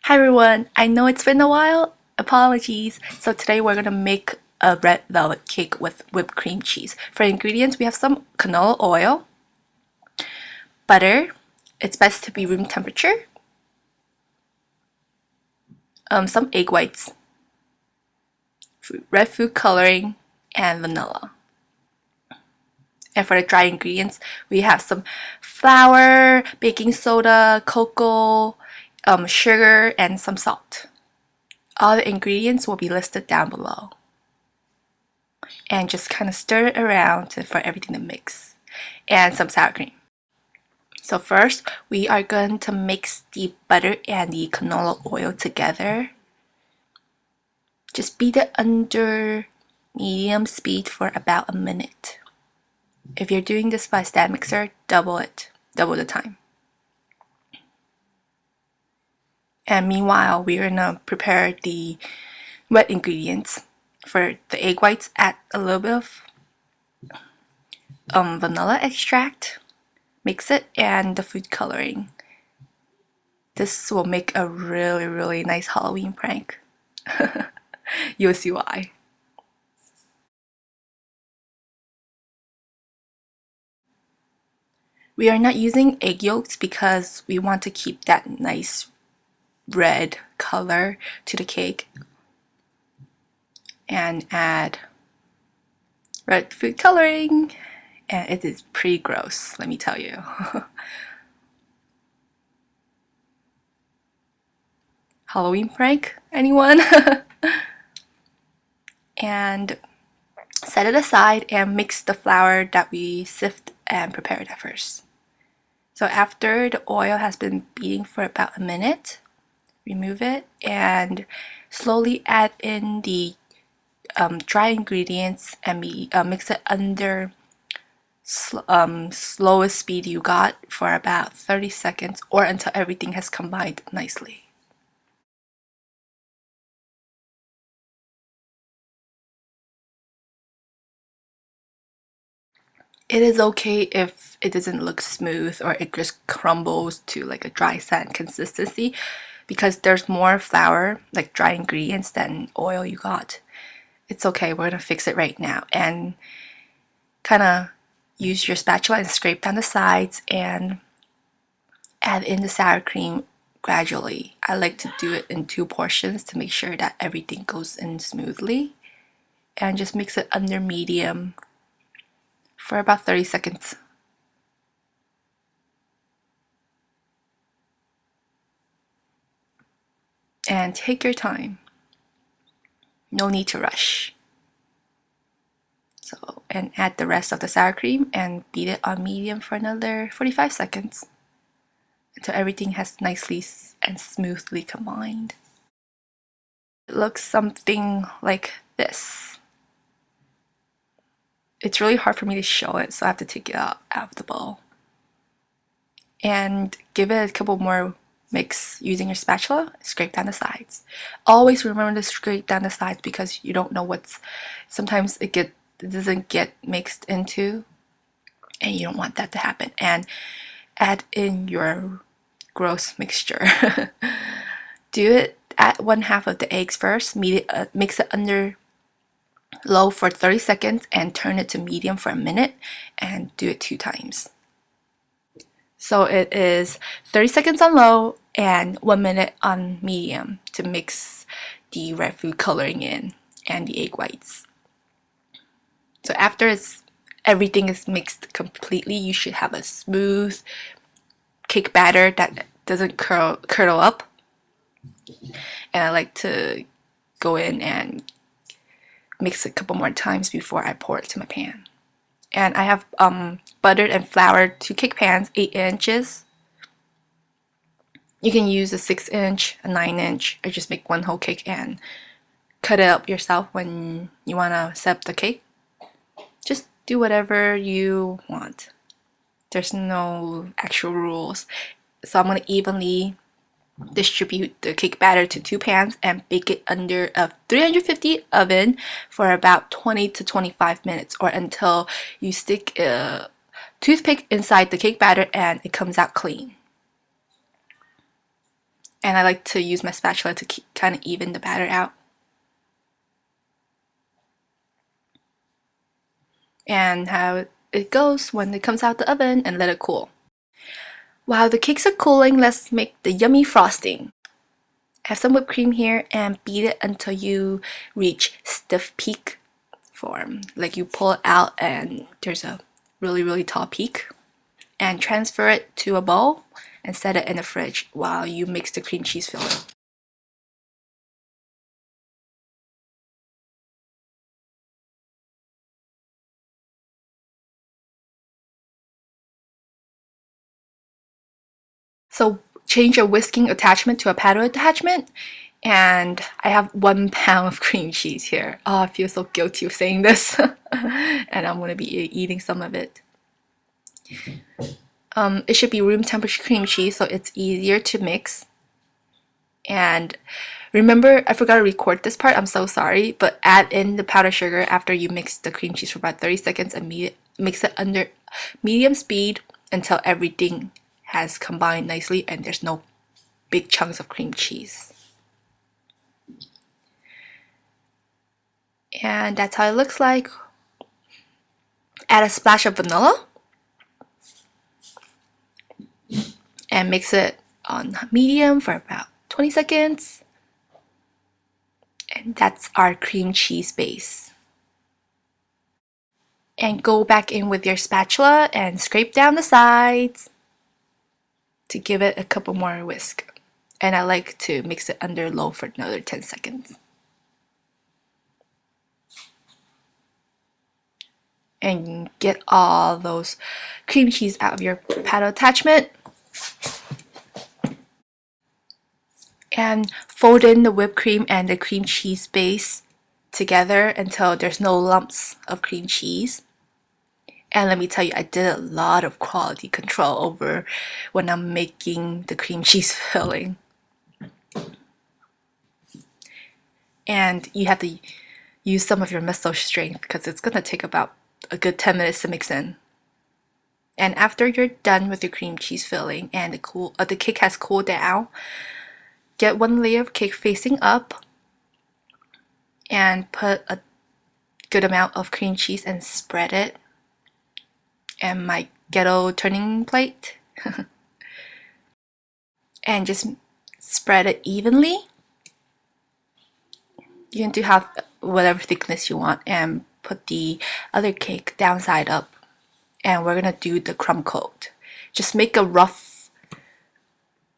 Hi everyone, I know it's been a while, apologies. So today we're gonna make a red velvet cake with whipped cream cheese. For ingredients, we have some canola oil, butter, it's best to be room temperature, some egg whites, red food coloring, and vanilla. And for the dry ingredients, we have some flour, baking soda, cocoa, sugar, and some salt. All the ingredients will be listed down below. And just kind of stir it around for everything to mix. And some sour cream. So first, we are going to mix the butter and the canola oil together. Just beat it under medium speed for about a minute. If you're doing this by stand mixer, double the time. And meanwhile, we're gonna prepare the wet ingredients. For the egg whites, add a little bit of vanilla extract, mix it, and the food coloring. This will make a really nice Halloween prank. You'll see why. We are not using egg yolks because we want to keep that nice red color to the cake. And add red food coloring, and it is pretty gross, let me tell you. Halloween prank, anyone? And set it aside and mix the flour that we sift and prepared at first. So after the oil has been beating for about a minute, remove it and slowly add in the dry ingredients and mix it under slowest speed you got for about 30 seconds or until everything has combined nicely. It is okay if it doesn't look smooth or it just crumbles to like a dry sand consistency because there's more flour, like dry ingredients, than oil you got. It's okay, we're gonna fix it right now and kind of use your spatula and scrape down the sides and add in the sour cream gradually. I like to do it in 2 portions to make sure that everything goes in smoothly, and just mix it under medium for about 30 seconds. And take your time. No need to rush. So, and add the rest of the sour cream and beat it on medium for another 45 seconds until everything has nicely and smoothly combined. It looks something like this. It's really hard for me to show it, so I have to take it out of the bowl. And give it a couple more mix using your spatula, scrape down the sides. Always remember to scrape down the sides because you don't know what's, sometimes it doesn't get mixed into, and you don't want that to happen. And add in your gross mixture. Do it at 1/2 of the eggs first, mix it under low for 30 seconds and turn it to medium for a minute and do it 2 times. So it is 30 seconds on low and 1 minute on medium to mix the red food coloring in and the egg whites. So after everything is mixed completely, you should have a smooth cake batter that doesn't curdle up. And I like to go in and mix it a couple more times before I pour it to my pan. And I have buttered and floured 2 cake pans, 8 inches. You can use a 6-inch, a 9-inch, or just make one whole cake and cut it up yourself when you want to set up the cake. Just do whatever you want. There's no actual rules. So I'm going to evenly distribute the cake batter to 2 pans and bake it under a 350 oven for about 20 to 25 minutes or until you stick a toothpick inside the cake batter and it comes out clean. And I like to use my spatula to kind of even the batter out. And how it goes when it comes out the oven, and let it cool. While the cakes are cooling, let's make the yummy frosting. I have some whipped cream here and beat it until you reach stiff peak form. Like you pull it out and there's a really tall peak. And transfer it to a bowl and set it in the fridge while you mix the cream cheese filling. So change your whisking attachment to a paddle attachment, and I have 1 pound of cream cheese here. Oh, I feel so guilty of saying this. And I'm going to be eating some of it. It should be room temperature cream cheese so it's easier to mix. And remember, I forgot to record this part, I'm so sorry, but add in the powdered sugar after you mix the cream cheese for about 30 seconds and mix it under medium speed until everything has combined nicely and there's no big chunks of cream cheese. And that's how it looks like. Add a splash of vanilla and mix it on medium for about 20 seconds. And that's our cream cheese base. And go back in with your spatula and scrape down the sides to give it a couple more whisk. And I like to mix it under low for another 10 seconds. And get all those cream cheese out of your paddle attachment. And fold in the whipped cream and the cream cheese base together until there's no lumps of cream cheese. And let me tell you, I did a lot of quality control over when I'm making the cream cheese filling. And you have to use some of your muscle strength because it's going to take about a good 10 minutes to mix in. And after you're done with your cream cheese filling and the cake has cooled down, get one layer of cake facing up and put a good amount of cream cheese and spread it. And my ghetto turning plate. And just spread it evenly. You can do have whatever thickness you want and put the other cake downside up. And we're gonna do the crumb coat. Just make a rough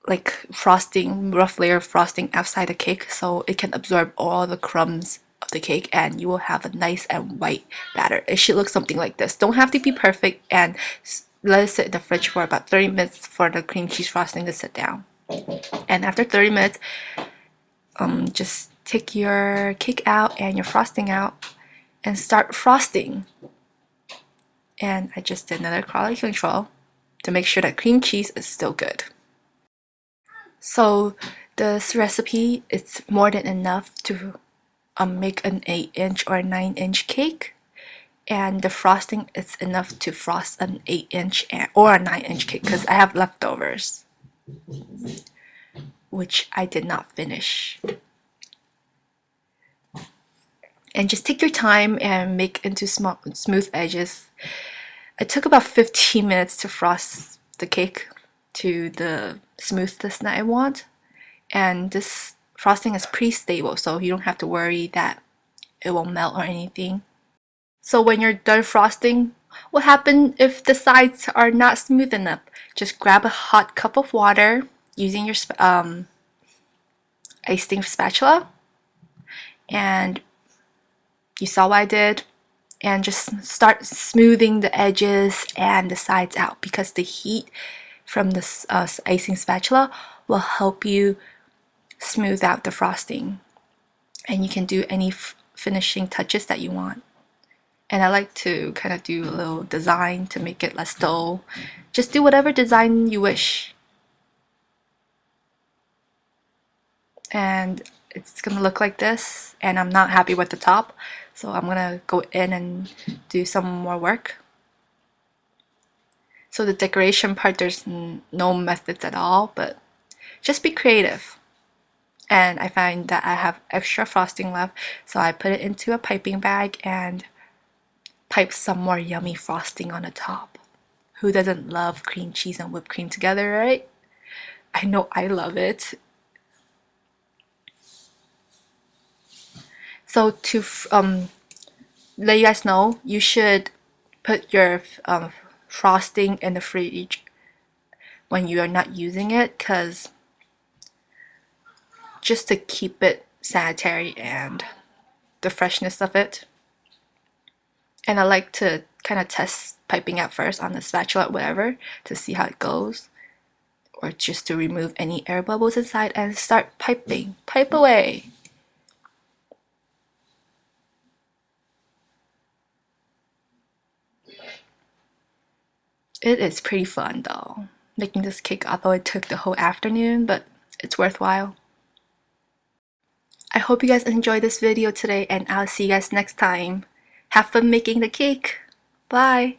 layer of frosting outside the cake so it can absorb all the crumbs of the cake and you will have a nice and white batter. It should look something like this. Don't have to be perfect, and let it sit in the fridge for about 30 minutes for the cream cheese frosting to sit down. And after 30 minutes, just take your cake out and your frosting out and start frosting. And I just did another quality control to make sure that cream cheese is still good. So this recipe is more than enough to make an 8-inch or 9-inch cake, and the frosting is enough to frost an 8-inch or a 9-inch cake because I have leftovers, which I did not finish. And just take your time and make into smooth edges. It took about 15 minutes to frost the cake to the smoothness that I want, and this frosting is pretty stable, so you don't have to worry that it will melt or anything. So when you're done frosting, what happens if the sides are not smooth enough? Just grab a hot cup of water using your icing spatula, and you saw what I did, and just start smoothing the edges and the sides out because the heat from this icing spatula will help you smooth out the frosting, and you can do any finishing touches that you want. And I like to kind of do a little design to make it less dull. Just do whatever design you wish. And it's gonna look like this, and I'm not happy with the top, so I'm gonna go in and do some more work. So the decoration part, there's no methods at all, but just be creative. and I find that I have extra frosting left, so I put it into a piping bag and pipe some more yummy frosting on the top. Who doesn't love cream cheese and whipped cream together, right? I know I love it. So to let you guys know, you should put your frosting in the fridge when you are not using it, because just to keep it sanitary and the freshness of it. And I like to kind of test piping at first on the spatula or whatever to see how it goes, or just to remove any air bubbles inside and start piping. Pipe away. It is pretty fun though, making this cake, although it took the whole afternoon, but it's worthwhile. I hope you guys enjoyed this video today, and I'll see you guys next time. Have fun making the cake. Bye!